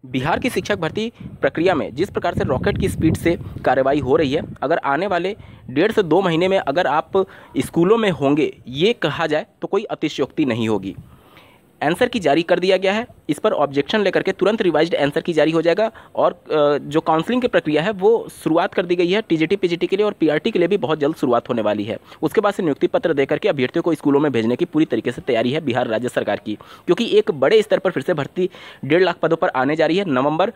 बिहार की शिक्षक भर्ती प्रक्रिया में जिस प्रकार से रॉकेट की स्पीड से कार्रवाई हो रही है, अगर आने वाले 1.5 से 2 महीने में अगर आप स्कूलों में होंगे, ये कहा जाए तो कोई अतिशयोक्ति नहीं होगी। आंसर की जारी कर दिया गया है, इस पर ऑब्जेक्शन लेकर के तुरंत रिवाइज्ड आंसर की जारी हो जाएगा और जो काउंसलिंग की प्रक्रिया है वो शुरुआत कर दी गई है। टीजीटी पीजीटी के लिए और पीआरटी के लिए भी बहुत जल्द शुरुआत होने वाली है। उसके बाद से नियुक्ति पत्र देकर के अभ्यर्थियों को स्कूलों में भेजने की पूरी तरीके से तैयारी है बिहार राज्य सरकार की, क्योंकि एक बड़े स्तर पर फिर से भर्ती 1.5 लाख पदों पर आने जा रही है नवंबर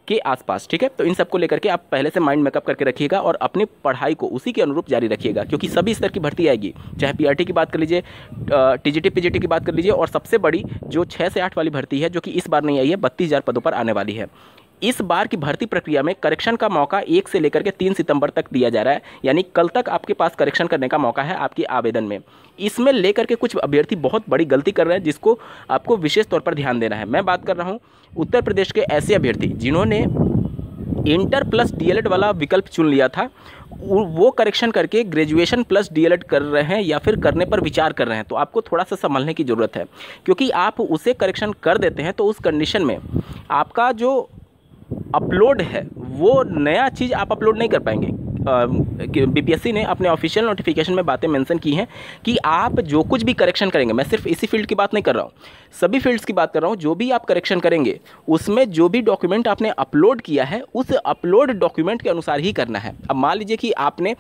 के आसपास। ठीक है, तो इन सबको लेकर के आप पहले से माइंड मेकअप करके रखिएगा और अपनी पढ़ाई को उसी के अनुरूप जारी रखिएगा, क्योंकि सभी स्तर की भर्ती आएगी, चाहे पीआरटी की बात कर लीजिए, टीजीटी पीजीटी की बात कर लीजिए, और सबसे बड़ी जो 6 से 8 वाली भर्ती है जो कि इस बार नहीं आई है, 32,000 पदों पर आने वाली है। इस बार की भर्ती प्रक्रिया में करेक्शन का मौका 1 से लेकर के 3 सितंबर तक दिया जा रहा है, यानी कल तक आपके पास करेक्शन करने का मौका है आपके आवेदन में। इसमें लेकर के कुछ अभ्यर्थी बहुत बड़ी गलती कर रहे हैं, जिसको आपको विशेष तौर पर ध्यान देना है। मैं बात कर रहा हूँ उत्तर प्रदेश के ऐसे अभ्यर्थी जिन्होंने इंटर प्लस डीएलएड वाला विकल्प चुन लिया था, वो करेक्शन करके ग्रेजुएशन प्लस डीएलएड कर रहे हैं या फिर करने पर विचार कर रहे हैं, तो आपको थोड़ा सा संभलने की ज़रूरत है, क्योंकि आप उसे करेक्शन कर देते हैं तो उस कंडीशन में आपका जो अपलोड है वो नया चीज़ आप अपलोड नहीं कर पाएंगे। बीपीएससी ने अपने ऑफिशियल नोटिफिकेशन में बातें मेंशन की हैं कि आप जो कुछ भी करेक्शन करेंगे, मैं सिर्फ इसी फील्ड की बात नहीं कर रहा हूँ, सभी फील्ड्स की बात कर रहा हूँ, जो भी आप करेक्शन करेंगे उसमें जो भी डॉक्यूमेंट आपने अपलोड किया है उस अपलोड डॉक्यूमेंट के अनुसार ही करना है। अब मान लीजिए कि आपने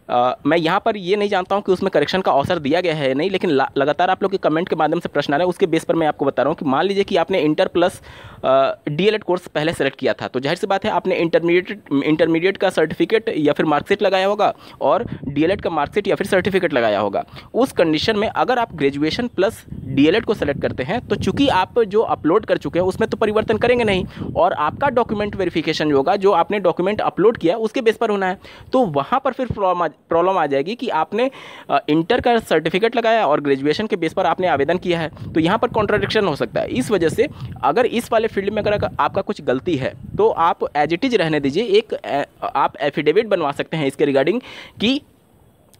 मैं यहाँ पर ये नहीं जानता हूँ कि उसमें करेक्शन का अवसर दिया गया है या नहीं, लेकिन लगातार आप लोग के कमेंट के माध्यम से प्रश्न आ रहा है, उसके बेस पर मैं आपको बता रहा हूँ कि मान लीजिए कि आपने इंटर प्लस डीएलएड कोर्स पहले सेलेक्ट किया था, तो जाहिर सी बात है आपने इंटरमीडिएट का सर्टिफिकेट या फिर मार्कशीट लगाया होगा और डीएलएड का मार्कशीट या फिर सर्टिफिकेट लगाया होगा। उस कंडीशन में अगर आप ग्रेजुएशन प्लस डीएलएड को सेलेक्ट करते हैं तो चूंकि आप जो अपलोड कर चुके हैं उसमें तो परिवर्तन करेंगे नहीं, और आपका डॉक्यूमेंट वेरिफिकेशन होगा, जो आपने डॉक्यूमेंट अपलोड किया उसके बेस पर होना है, तो वहाँ पर फिर प्रॉब्लम आ जाएगी कि आपने इंटर का सर्टिफिकेट लगाया और ग्रेजुएशन के बेस पर आपने आवेदन किया है, तो यहाँ पर कॉन्ट्राडिक्शन हो सकता है। इस वजह से अगर इस वाले फील्ड में अगर आपका कुछ गलती है तो आप एज इट इज रहने दीजिए। एक आप एफिडेविट बनवा सकते हैं इसके रिगार्डिंग कि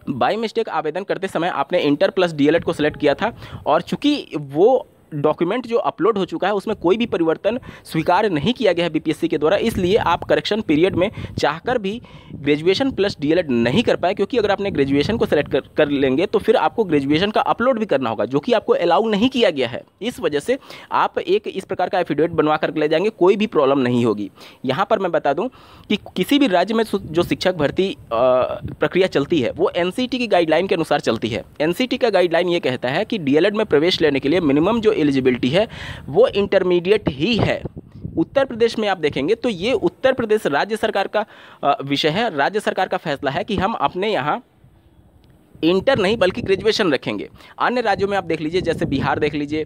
बाय मिस्टेक आवेदन करते समय आपने इंटर प्लस डीएलएड को सिलेक्ट किया था और चूंकि वो डॉक्यूमेंट जो अपलोड हो चुका है उसमें कोई भी परिवर्तन स्वीकार नहीं किया गया है बीपीएससी के द्वारा, इसलिए आप करेक्शन पीरियड में चाहकर भी ग्रेजुएशन प्लस डीएलएड नहीं कर पाए, क्योंकि अगर आपने ग्रेजुएशन को सेलेक्ट कर लेंगे तो फिर आपको ग्रेजुएशन का अपलोड भी करना होगा, जो कि आपको अलाउ नहीं किया गया है। इस वजह से आप एक इस प्रकार का एफिडेविट बनवा कर ले जाएंगे, कोई भी प्रॉब्लम नहीं होगी। यहाँ पर मैं बता दूँ कि किसी भी राज्य में जो शिक्षक भर्ती प्रक्रिया चलती है वो एनसीटी की गाइडलाइन के अनुसार चलती है। एनसीटी का गाइडलाइन ये कहता है कि डीएलएड में प्रवेश लेने के लिए मिनिमम जो एलिजिबिलिटी है वो इंटरमीडिएट ही है। उत्तर प्रदेश में आप देखेंगे तो ये उत्तर प्रदेश राज्य सरकार का विषय है, राज्य सरकार का फैसला है कि हम अपने यहाँ इंटर नहीं बल्कि ग्रेजुएशन रखेंगे। अन्य राज्यों में आप देख लीजिए, जैसे बिहार देख लीजिए,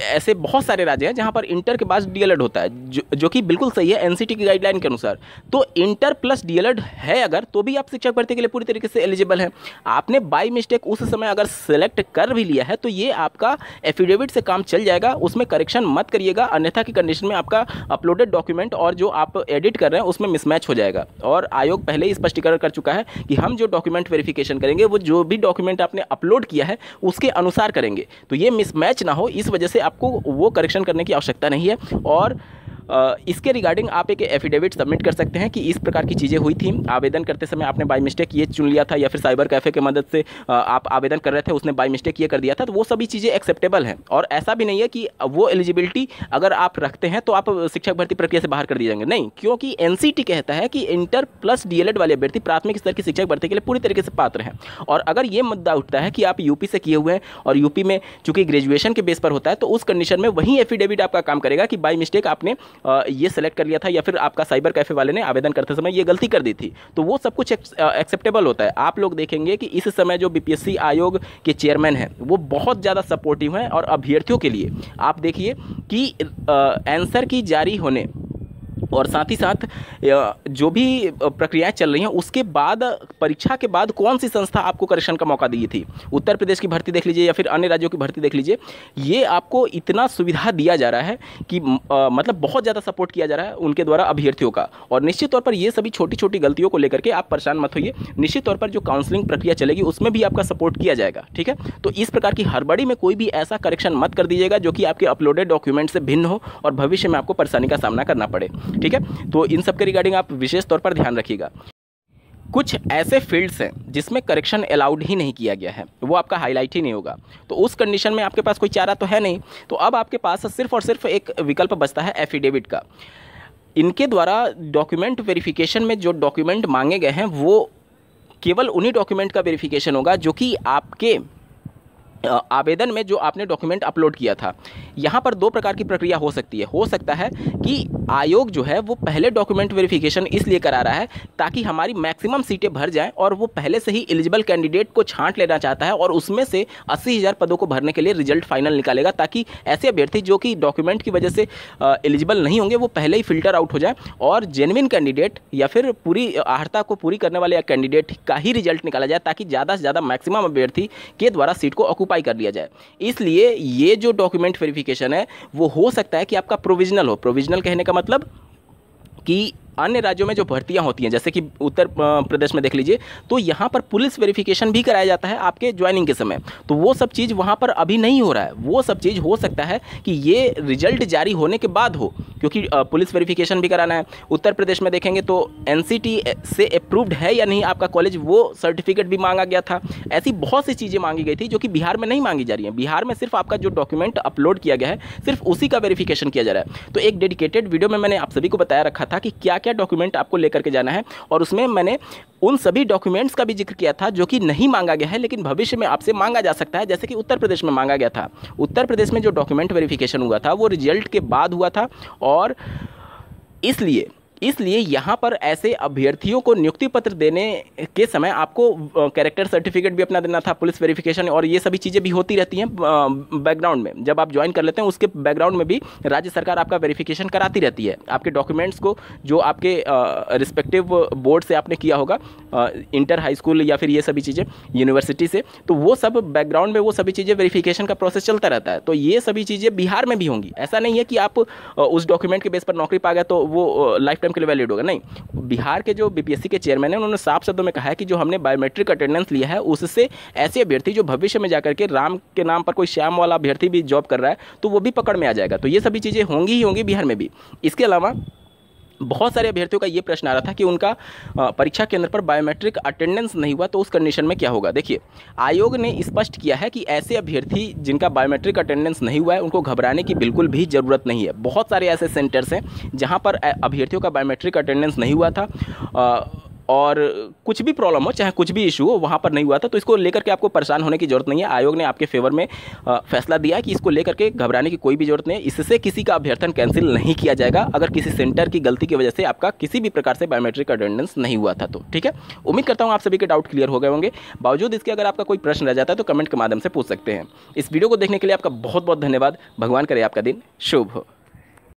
ऐसे बहुत सारे राज्य हैं जहां पर इंटर के बाद डीएलएड होता है, जो कि बिल्कुल सही है एनसीटी की गाइडलाइन के अनुसार। तो इंटर प्लस डीएलएड है अगर, तो भी आप शिक्षक भर्ती के लिए पूरी तरीके से एलिजिबल हैं। आपने बाय मिस्टेक उस समय अगर सेलेक्ट कर भी लिया है तो ये आपका एफिडेविट से काम चल जाएगा, उसमें करेक्शन मत करिएगा, अन्यथा की कंडीशन में आपका अपलोडेड डॉक्यूमेंट और जो आप एडिट कर रहे हैं उसमें मिसमैच हो जाएगा। और आयोग पहले ही स्पष्टीकरण कर चुका है कि हम जो डॉक्यूमेंट वेरिफिकेशन करेंगे वो जो भी डॉक्यूमेंट आपने अपलोड किया है उसके अनुसार करेंगे, तो ये मिसमैच ना हो, इस वजह से आपको वो करेक्शन करने की आवश्यकता नहीं है। और इसके रिगार्डिंग आप एक एफिडेविट सबमिट कर सकते हैं कि इस प्रकार की चीज़ें हुई थी, आवेदन करते समय आपने बाय मिस्टेक ये चुन लिया था या फिर साइबर कैफ़े की मदद से आप आवेदन कर रहे थे, उसने बाय मिस्टेक ये कर दिया था, तो वो सभी चीज़ें एक्सेप्टेबल हैं। और ऐसा भी नहीं है कि वो एलिजिबिलिटी अगर आप रखते हैं तो आप शिक्षक भर्ती प्रक्रिया से बाहर कर दिए जाएंगे, नहीं, क्योंकि एनसीटी कहता है कि इंटर प्लस डीएलएड वाले अभ्यर्थी प्राथमिक स्तर की शिक्षक भर्ती के लिए पूरी तरीके से पात्र हैं। और अगर ये मुद्दा उठता है कि आप यूपी से किए हुए हैं और यूपी में चूंकि ग्रेजुएशन के बेस पर होता है, तो उस कंडीशन में वही एफिडेविट आपका काम करेगा कि बाय मिस्टेक आपने ये सेलेक्ट कर लिया था या फिर आपका साइबर कैफे वाले ने आवेदन करते समय ये गलती कर दी थी, तो वो सब कुछ एक्सेप्टेबल होता है। आप लोग देखेंगे कि इस समय जो बीपीएससी आयोग के चेयरमैन हैं वो बहुत ज़्यादा सपोर्टिव हैं और अभ्यर्थियों के लिए आप देखिए कि आंसर की जारी होने और साथ ही साथ जो भी प्रक्रियाएं चल रही हैं उसके बाद परीक्षा के बाद कौन सी संस्था आपको करेक्शन का मौका दी थी, उत्तर प्रदेश की भर्ती देख लीजिए या फिर अन्य राज्यों की भर्ती देख लीजिए, ये आपको इतना सुविधा दिया जा रहा है कि मतलब बहुत ज़्यादा सपोर्ट किया जा रहा है उनके द्वारा अभ्यर्थियों का। और निश्चित तौर पर ये सभी छोटी छोटी गलतियों को लेकर के आप परेशान मत होइए, निश्चित तौर पर जो काउंसलिंग प्रक्रिया चलेगी उसमें भी आपका सपोर्ट किया जाएगा, ठीक है। तो इस प्रकार की हड़बड़ी में कोई भी ऐसा करेक्शन मत कर दीजिएगा जो कि आपके अपलोडेड डॉक्यूमेंट से भिन्न हो और भविष्य में आपको परेशानी का सामना करना पड़े, ठीक है। तो इन सब के रिगार्डिंग आप विशेष तौर पर ध्यान रखिएगा। कुछ ऐसे फील्ड्स हैं जिसमें करेक्शन अलाउड ही नहीं किया गया है, वो आपका हाईलाइट ही नहीं होगा, तो उस कंडीशन में आपके पास कोई चारा तो है नहीं, तो अब आपके पास सिर्फ और सिर्फ एक विकल्प बचता है एफिडेविट का। इनके द्वारा डॉक्यूमेंट वेरिफिकेशन में जो डॉक्यूमेंट मांगे गए हैं वो केवल उन्हीं डॉक्यूमेंट का वेरिफिकेशन होगा जो कि आपके आवेदन में जो आपने डॉक्यूमेंट अपलोड किया था। यहाँ पर दो प्रकार की प्रक्रिया हो सकती है। हो सकता है कि आयोग जो है वो पहले डॉक्यूमेंट वेरिफिकेशन इसलिए करा रहा है ताकि हमारी मैक्सिमम सीटें भर जाएं और वो पहले से ही एलिजिबल कैंडिडेट को छांट लेना चाहता है और उसमें से 80,000 पदों को भरने के लिए रिजल्ट फाइनल निकालेगा, ताकि ऐसे अभ्यर्थी जो कि डॉक्यूमेंट की वजह से एलिजिबल नहीं होंगे वो पहले ही फिल्टर आउट हो जाए और जेन्युइन कैंडिडेट या फिर पूरी अर्हता को पूरी करने वाले कैंडिडेट का ही रिजल्ट निकाला जाए, ताकि ज़्यादा से ज़्यादा मैक्सिमम अभ्यर्थी के द्वारा सीट को ऑक्यूपाई कर लिया जाए। इसलिए ये जो डॉक्यूमेंट वेरिफिकेशन है वो हो सकता है कि आपका प्रोविजनल हो। प्रोविजनल कहने का मतलब कि अन्य राज्यों में जो भर्तियां होती हैं जैसे कि उत्तर प्रदेश में देख लीजिए, तो यहाँ पर पुलिस वेरिफिकेशन भी कराया जाता है आपके ज्वाइनिंग के समय, तो वो सब चीज़ वहाँ पर अभी नहीं हो रहा है। वो सब चीज़ हो सकता है कि ये रिजल्ट जारी होने के बाद हो, क्योंकि पुलिस वेरिफिकेशन भी कराना है। उत्तर प्रदेश में देखेंगे तो एनसीटी से अप्रूव्ड है या नहीं आपका कॉलेज, वो सर्टिफिकेट भी मांगा गया था। ऐसी बहुत सी चीज़ें मांगी गई थी जो कि बिहार में नहीं मांगी जा रही हैं। बिहार में सिर्फ आपका जो डॉक्यूमेंट अपलोड किया गया है सिर्फ उसी का वेरिफिकेशन किया जा रहा है। तो एक डेडिकेटेड वीडियो में मैंने आप सभी को बताया रखा था कि क्या क्या डॉक्यूमेंट आपको लेकर के जाना है, और उसमें मैंने उन सभी डॉक्यूमेंट्स का भी जिक्र किया था जो कि नहीं मांगा गया है लेकिन भविष्य में आपसे मांगा जा सकता है, जैसे कि उत्तर प्रदेश में मांगा गया था। उत्तर प्रदेश में जो डॉक्यूमेंट वेरिफिकेशन हुआ था वो रिजल्ट के बाद हुआ था और इसलिए यहाँ पर ऐसे अभ्यर्थियों को नियुक्ति पत्र देने के समय आपको कैरेक्टर सर्टिफिकेट भी अपना देना था, पुलिस वेरिफिकेशन और ये सभी चीज़ें भी होती रहती हैं बैकग्राउंड में। जब आप ज्वाइन कर लेते हैं उसके बैकग्राउंड में भी राज्य सरकार आपका वेरिफिकेशन कराती रहती है आपके डॉक्यूमेंट्स को, जो आपके रिस्पेक्टिव बोर्ड से आपने किया होगा, इंटर हाई स्कूल या फिर ये सभी चीज़ें यूनिवर्सिटी से, तो वो सब बैकग्राउंड में वो सभी चीज़ें वेरिफिकेशन का प्रोसेस चलता रहता है। तो ये सभी चीज़ें बिहार में भी होंगी। ऐसा नहीं है कि आप उस डॉक्यूमेंट के बेस पर नौकरी पा गए तो वो लाइफ के लिए वैलिड होगा, नहीं। बिहार के जो बीपीएससी के चेयरमैन हैं उन्होंने साफ शब्दों में कहा है कि जो हमने बायोमेट्रिक अटेंडेंस लिया है उससे ऐसे अभ्यर्थी जो भविष्य में जाकर के राम के नाम पर कोई श्याम वाला अभ्यर्थी भी जॉब कर रहा है तो वो भी पकड़ में आ जाएगा। तो ये सभी चीज़ें होंगी ही होंगी बिहार में भी। इसके अलावा बहुत सारे अभ्यर्थियों का ये प्रश्न आ रहा था कि उनका परीक्षा केंद्र पर बायोमेट्रिक अटेंडेंस नहीं हुआ तो उस कंडीशन में क्या होगा। देखिए, आयोग ने स्पष्ट किया है कि ऐसे अभ्यर्थी जिनका बायोमेट्रिक अटेंडेंस नहीं हुआ है उनको घबराने की बिल्कुल भी ज़रूरत नहीं है। बहुत सारे ऐसे सेंटर्स हैं जहां पर अभ्यर्थियों का बायोमेट्रिक अटेंडेंस नहीं हुआ था और कुछ भी प्रॉब्लम हो, चाहे कुछ भी इशू हो, वहाँ पर नहीं हुआ था, तो इसको लेकर के आपको परेशान होने की ज़रूरत नहीं है। आयोग ने आपके फेवर में फैसला दिया है कि इसको लेकर के घबराने की कोई भी ज़रूरत नहीं है। इससे किसी का अभ्यर्थन कैंसिल नहीं किया जाएगा अगर किसी सेंटर की गलती की वजह से आपका किसी भी प्रकार से बायोमेट्रिक अटेंडेंस नहीं हुआ था तो, ठीक है। उम्मीद करता हूँ आप सभी के डाउट क्लियर हो गए होंगे। बावजूद इसके अगर आपका कोई प्रश्न रह जाता है तो कमेंट के माध्यम से पूछ सकते हैं। इस वीडियो को देखने के लिए आपका बहुत बहुत धन्यवाद। भगवान करे आपका दिन शुभ हो।